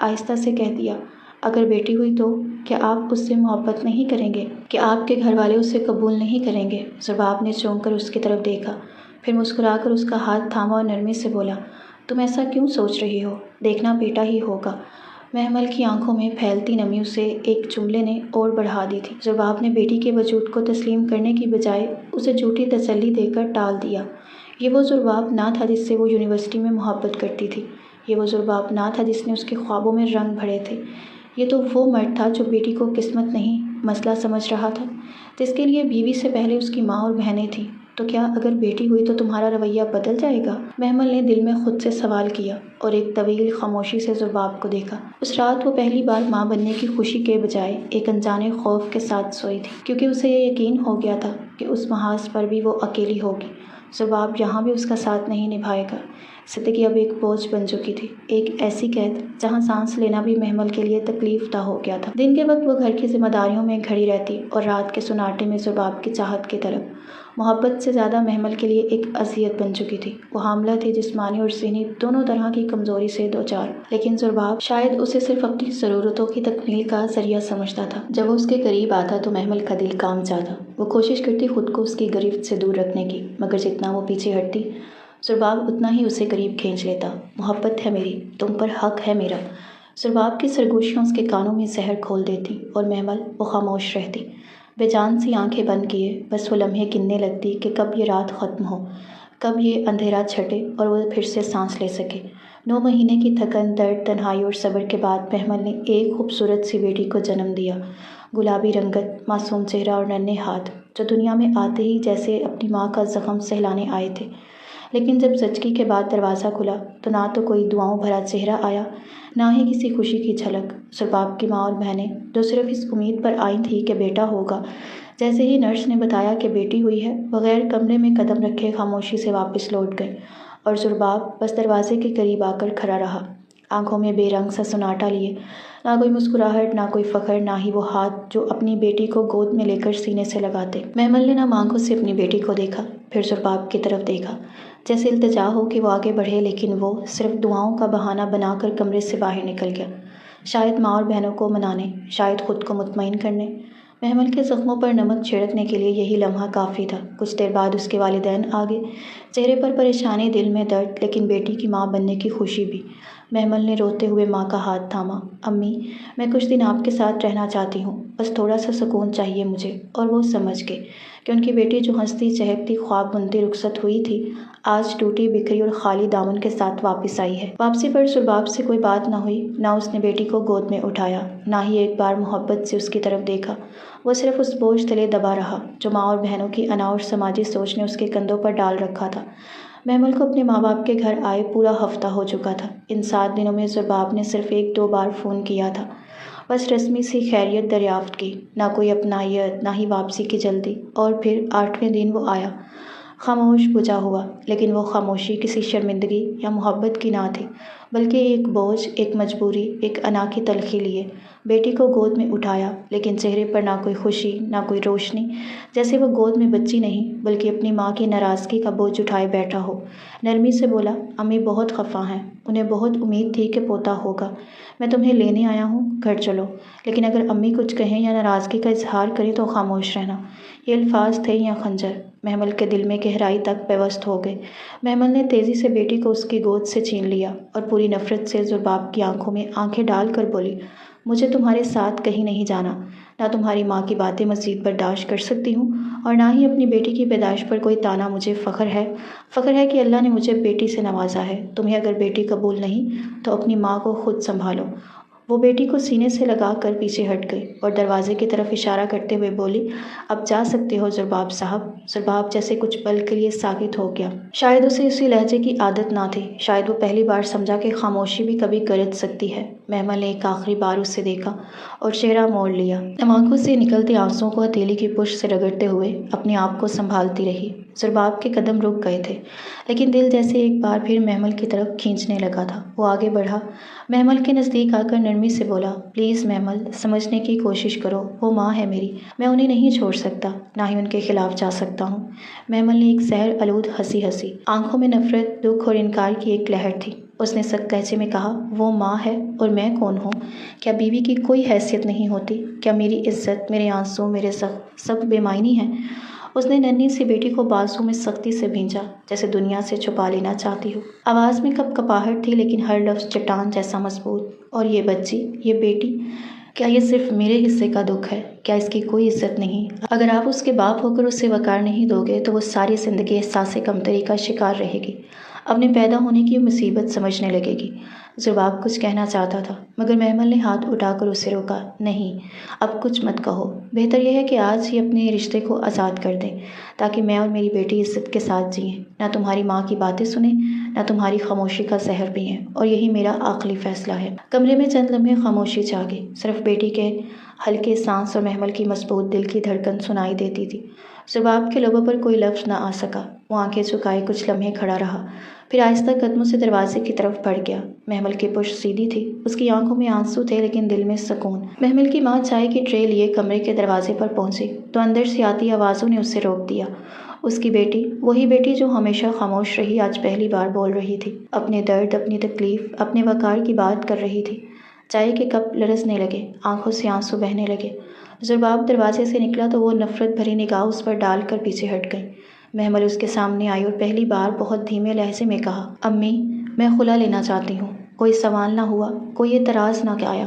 آہستہ سے کہہ دیا، اگر بیٹی ہوئی تو کیا آپ اس سے محبت نہیں کریں گے؟ کیا آپ کے گھر والے اسے قبول نہیں کریں گے؟ ضباب نے چونک کر اس کی طرف دیکھا، پھر مسکرا کر اس کا ہاتھ تھاما اور نرمی سے بولا، تم ایسا کیوں سوچ رہی ہو؟ دیکھنا بیٹا ہی ہوگا۔ محمل کی آنکھوں میں پھیلتی نمی اسے ایک جملے نے اور بڑھا دی تھی۔ ضباب نے بیٹی کے وجود کو تسلیم کرنے کی بجائے اسے جھوٹی تسلی دے کر ٹال دیا۔ یہ وہ ضباب نہ تھا جس سے وہ یونیورسٹی میں محبت کرتی تھی، یہ وہ ضباب نہ تھا جس نے اس کے خوابوں میں رنگ بھرے تھے، یہ تو وہ مرد تھا جو بیٹی کو قسمت نہیں مسئلہ سمجھ رہا تھا، جس کے لیے بیوی سے پہلے اس کی ماں اور بہنیں تھیں۔ تو کیا اگر بیٹی ہوئی تو تمہارا رویہ بدل جائے گا؟ محمل نے دل میں خود سے سوال کیا اور ایک طویل خاموشی سے ضباب کو دیکھا۔ اس رات وہ پہلی بار ماں بننے کی خوشی کے بجائے ایک انجانے خوف کے ساتھ سوئی تھی، کیونکہ اسے یہ یقین ہو گیا تھا کہ اس محاذ پر بھی وہ اکیلی ہوگی، ضباب یہاں بھی اس کا ساتھ نہیں نبھائے گا۔ زندگی اب ایک بوجھ بن چکی تھی، ایک ایسی قید جہاں سانس لینا بھی محمل کے لیے تکلیف دہ ہو گیا تھا۔ دن کے وقت وہ گھر کی ذمہ داریوں میں گھڑی رہتی اور رات کے سناٹے میں ضباب کی چاہت کی طرف محبت سے زیادہ محمل کے لیے ایک اذیت بن چکی تھی۔ وہ حاملہ تھی، جسمانی اور ذہنی دونوں طرح کی کمزوری سے دوچار، لیکن ضباب شاید اسے صرف اپنی ضرورتوں کی تکمیل کا ذریعہ سمجھتا تھا۔ جب وہ اس کے قریب آتا تو محمل کا دل کانپ جاتا، وہ کوشش کرتی خود کو اس کی گرفت سے دور رکھنے کی، مگر جتنا وہ پیچھے ہٹتی ضباب اتنا ہی اسے قریب کھینچ لیتا۔ محبت ہے میری، تم پر حق ہے میرا۔ ضباب کی سرگوشیاں اس کے کانوں میں زہر کھول دیتی اور محمل وہ خاموش رہتی، بے جان سی آنکھیں بند کیے، بس وہ لمحے گننے لگتی کہ کب یہ رات ختم ہو، کب یہ اندھیرا چھٹے اور وہ پھر سے سانس لے سکے۔ 9 مہینے کی تھکن، درد، تنہائی اور صبر کے بعد محمل نے ایک خوبصورت سی بیٹی کو جنم دیا۔ گلابی رنگت، معصوم چہرہ اور ننھے ہاتھ، جو دنیا میں آتے ہی جیسے اپنی ماں کا زخم سہلانے آئے تھے۔ لیکن جب زچگی کے بعد دروازہ کھلا تو نہ تو کوئی دعاؤں بھرا چہرہ آیا، نہ ہی کسی خوشی کی جھلک۔ ضباب کی ماں اور بہنیں، جو صرف اس امید پر آئی تھیں کہ بیٹا ہوگا، جیسے ہی نرس نے بتایا کہ بیٹی ہوئی ہے، بغیر کمرے میں قدم رکھے خاموشی سے واپس لوٹ گئیں، اور ضباب بس دروازے کے قریب آ کر کھڑا رہا، آنکھوں میں بے رنگ سا سناٹا لیے، نہ کوئی مسکراہٹ، نہ کوئی فخر، نہ ہی وہ ہاتھ جو اپنی بیٹی کو گود میں لے کر سینے سے لگاتے۔ محمل نے نم آنکھوں سے اپنی بیٹی کو دیکھا، پھر ضباب کی طرف دیکھا، جیسے التجا ہو کہ وہ آگے بڑھے، لیکن وہ صرف دعاؤں کا بہانہ بنا کر کمرے سے باہر نکل گیا، شاید ماں اور بہنوں کو منانے، شاید خود کو مطمئن کرنے۔ محمل کے زخموں پر نمک چھڑکنے کے لیے یہی لمحہ کافی تھا۔ کچھ دیر بعد اس کے والدین آ گئے، چہرے پر پریشانی، دل میں درد، لیکن بیٹی کی ماں بننے کی خوشی بھی۔ محمل نے روتے ہوئے ماں کا ہاتھ تھاما، امی، میں کچھ دن آپ کے ساتھ رہنا چاہتی ہوں، بس تھوڑا سا سکون چاہیے مجھے۔ اور وہ سمجھ گئے کہ ان کی بیٹی جو ہنستی چہکتی خواب بنتی رخصت ہوئی تھی، آج ٹوٹی بکھری اور خالی دامن کے ساتھ واپس آئی ہے۔ واپسی پر ضباب سے کوئی بات نہ ہوئی، نہ اس نے بیٹی کو گود میں اٹھایا، نہ ہی ایک بار محبت سے اس کی طرف دیکھا۔ وہ صرف اس بوجھ تلے دبا رہا جو ماں اور بہنوں کی انا اور سماجی سوچ نے اس کے کندھوں پر ڈال رکھا تھا۔ محمل کو اپنے ماں باپ کے گھر آئے پورا ہفتہ ہو چکا تھا۔ ان 7 دنوں میں ضباب نے صرف 1-2 بار فون کیا تھا، بس رسمی سی خیریت دریافت کی، نہ کوئی اپنائیت، نہ ہی واپسی کی جلدی۔ اور پھر 8ویں دن وہ آیا، خاموش بجھا ہوا، لیکن وہ خاموشی کسی شرمندگی یا محبت کی نہ تھی، بلکہ ایک بوجھ، ایک مجبوری، ایک انا کی تلخی لیے۔ بیٹی کو گود میں اٹھایا، لیکن چہرے پر نہ کوئی خوشی، نہ کوئی روشنی، جیسے وہ گود میں بچی نہیں بلکہ اپنی ماں کی ناراضگی کا بوجھ اٹھائے بیٹھا ہو۔ نرمی سے بولا، امی بہت خفا ہیں، انہیں بہت امید تھی کہ پوتا ہوگا، میں تمہیں لینے آیا ہوں، گھر چلو، لیکن اگر امی کچھ کہیں یا ناراضگی کا اظہار کریں تو خاموش رہنا۔ یہ الفاظ تھے یا خنجر، محمل کے دل میں گہرائی تک پیوست ہو گئے۔ محمل نے تیزی سے بیٹی کو اس کی گود سے چھین لیا اور پوری نفرت سے ضباب کی آنکھوں میں آنکھیں ڈال کر بولی، مجھے تمہارے ساتھ کہیں نہیں جانا، نہ تمہاری ماں کی باتیں مزید برداشت کر سکتی ہوں، اور نہ ہی اپنی بیٹی کی پیدائش پر کوئی تانا۔ مجھے فخر ہے کہ اللہ نے مجھے بیٹی سے نوازا ہے۔ تمہیں اگر بیٹی قبول نہیں تو اپنی ماں کو خود سنبھالو۔ وہ بیٹی کو سینے سے لگا کر پیچھے ہٹ گئی اور دروازے کی طرف اشارہ کرتے ہوئے بولی، اب جا سکتے ہو ضباب صاحب۔ ضباب جیسے کچھ پل کے لیے ساکت ہو گیا، شاید اسے اسی لہجے کی عادت نہ تھی، شاید وہ پہلی بار سمجھا کہ خاموشی بھی کبھی گرج سکتی ہے۔ محمل نے ایک آخری بار اسے دیکھا اور چہرہ موڑ لیا، آنکھوں سے نکلتے آنسوؤں کو ہتھیلی کی پشت سے رگڑتے ہوئے اپنے آپ کو سنبھالتی رہی۔ ضباب کے قدم رک گئے تھے، لیکن دل جیسے ایک بار پھر محمل کی طرف کھینچنے لگا تھا۔ وہ آگے بڑھا، محمل کے نزدیک آ کر نرمی سے بولا، پلیز محمل، سمجھنے کی کوشش کرو، وہ ماں ہے میری، میں انہیں نہیں چھوڑ سکتا، نہ ہی ان کے خلاف جا سکتا ہوں۔ محمل نے ایک زہر آلود ہنسی ہنسی، آنکھوں میں نفرت، دکھ اور انکار کی ایک لہر تھی۔ اس نے سخت لہجے میں کہا، وہ ماں ہے اور میں کون ہوں؟ کیا بیوی کی کوئی حیثیت نہیں ہوتی؟ کیا میری عزت، میرے آنسو، میرے سب بے معنی ہیں؟ اس نے ننھی سی بیٹی کو بازو میں سختی سے بھینچا، جیسے دنیا سے چھپا لینا چاہتی ہو۔ آواز میں کپ کپاہٹ تھی، لیکن ہر لفظ چٹان جیسا مضبوط۔ اور یہ بچی، یہ بیٹی، کیا یہ صرف میرے حصے کا دکھ ہے؟ کیا اس کی کوئی عزت نہیں؟ اگر آپ اس کے باپ ہو کر اسے وقار نہیں دو گے تو وہ ساری زندگی احساس کمتری کا شکار رہے گی، اپنے پیدا ہونے کی مصیبت سمجھنے لگے گی۔ زرباب کچھ کہنا چاہتا تھا، مگر محمل نے ہاتھ اٹھا کر اسے روکا۔ نہیں، اب کچھ مت کہو۔ بہتر یہ ہے کہ آج ہی اپنے رشتے کو آزاد کر دیں، تاکہ میں اور میری بیٹی عزت کے ساتھ جئیں، نہ تمہاری ماں کی باتیں سنیں، نہ تمہاری خاموشی کا زہر پئیں، اور یہی میرا آخری فیصلہ ہے۔ کمرے میں چند لمحے خاموشی چھا گئی، صرف بیٹی کے ہلکے سانس اور محمل کی مضبوط دل کی دھڑکن سنائی دیتی تھی۔ زرباب کے لبوں پر کوئی لفظ نہ آ سکا۔ وہ آنکھیں جھکائے کچھ لمحے کھڑا رہا، پھر آہستہ قدموں سے دروازے کی طرف بڑھ گیا۔ محمل کی پشت سیدھی تھی، اس کی آنکھوں میں آنسو تھے، لیکن دل میں سکون۔ محمل کی ماں چائے کی ٹرے لیے کمرے کے دروازے پر پہنچی تو اندر سے آتی آوازوں نے اسے روک دیا۔ اس کی بیٹی، وہی بیٹی جو ہمیشہ خاموش رہی، آج پہلی بار بول رہی تھی، اپنے درد، اپنی تکلیف، اپنے وقار کی بات کر رہی تھی۔ چائے کے کپ لرزنے لگے، آنکھوں سے آنسو بہنے لگے۔ زرباب دروازے سے نکلا تو وہ نفرت بھری نگاہ اس پر ڈال کر پیچھے ہٹ گئی۔ محمل اس کے سامنے آئی اور پہلی بار بہت دھیمے لہجے میں کہا، امی، میں خلا لینا چاہتی ہوں۔ کوئی سوال نہ ہوا، کوئی اعتراض نہ آیا۔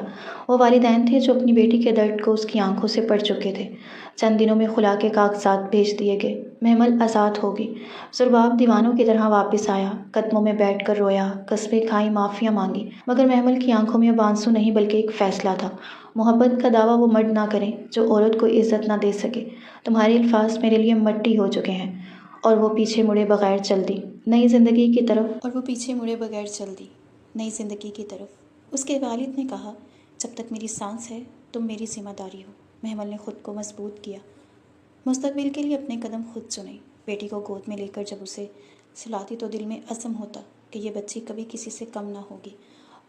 وہ والدین تھے جو اپنی بیٹی کے درد کو اس کی آنکھوں سے پڑھ چکے تھے۔ چند دنوں میں خلا کے کاغذات بھیج دیے گئے، محمل آزاد ہوگی۔ زرباب دیوانوں کی طرح واپس آیا، قدموں میں بیٹھ کر رویا، قسمیں کھائیں، معافیاں مانگی، مگر محمل کی آنکھوں میں اب آنسو نہیں بلکہ ایک فیصلہ تھا۔ محبت کا دعویٰ وہ مرد نہ کریں جو عورت کو عزت نہ دے سکے۔ تمہارے الفاظ میرے لیے مٹی ہو چکے ہیں۔ اور وہ پیچھے مڑے بغیر چل دی، نئی زندگی کی طرف۔ اس کے والد نے کہا، جب تک میری سانس ہے تم میری ذمہ داری ہو۔ محمل نے خود کو مضبوط کیا، مستقبل کے لیے اپنے قدم خود چنے۔ بیٹی کو گود میں لے کر جب اسے سلاتی تو دل میں عزم ہوتا کہ یہ بچی کبھی کسی سے کم نہ ہوگی۔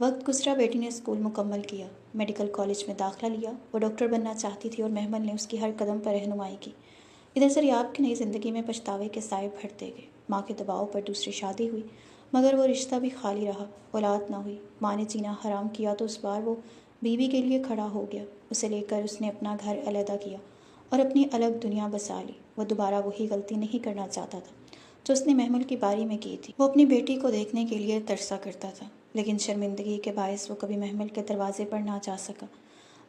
وقت گزرا، بیٹی نے اسکول مکمل کیا، میڈیکل کالج میں داخلہ لیا۔ وہ ڈاکٹر بننا چاہتی تھی اور محمل نے اس کی ہر قدم پر رہنمائی کی۔ ادھر زریاب کی نئی زندگی میں پچھتاوے کے سائے بڑھتے گئے۔ ماں کے دباؤ پر دوسری شادی ہوئی، مگر وہ رشتہ بھی خالی رہا، اولاد نہ ہوئی۔ ماں نے جینا حرام کیا تو اس بار وہ بیوی کے لیے کھڑا ہو گیا۔ اسے لے کر اس نے اپنا گھر علیحدہ کیا اور اپنی الگ دنیا بسا لی۔ وہ دوبارہ وہی غلطی نہیں کرنا چاہتا تھا جو اس نے محمل کی باری میں کی تھی۔ وہ اپنی بیٹی کو دیکھنے کے لیے ترسا کرتا تھا، لیکن شرمندگی کے باعث وہ کبھی محمل کے دروازے پر نہ جا سکا۔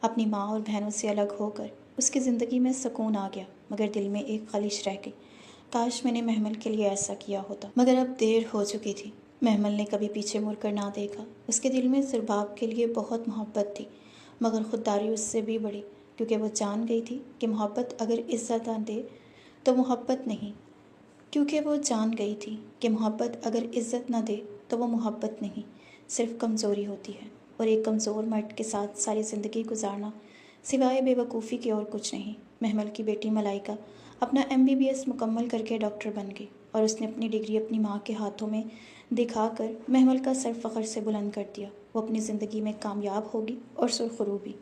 اپنی ماں اور بہنوں سے الگ ہو کر اس کی زندگی میں سکون آ گیا، مگر دل میں ایک خلش رہ گئی۔ کاش میں نے محمل کے لیے ایسا کیا ہوتا، مگر اب دیر ہو چکی تھی۔ محمل نے کبھی پیچھے مڑ کر نہ دیکھا۔ اس کے دل میں زرباب کے لیے بہت محبت تھی، مگر خودداری اس سے بھی بڑی، کیونکہ وہ جان گئی تھی کہ محبت اگر عزت نہ دے تو محبت نہیں، صرف کمزوری ہوتی ہے، اور ایک کمزور مرد کے ساتھ ساری زندگی گزارنا سوائے بے وقوفی کے اور کچھ نہیں۔ محمل کی بیٹی ملائکہ اپنا MBBS مکمل کر کے ڈاکٹر بن گئی، اور اس نے اپنی ڈگری اپنی ماں کے ہاتھوں میں دکھا کر محمل کا سر فخر سے بلند کر دیا۔ وہ اپنی زندگی میں کامیاب ہوگی اور سرخرو بھی۔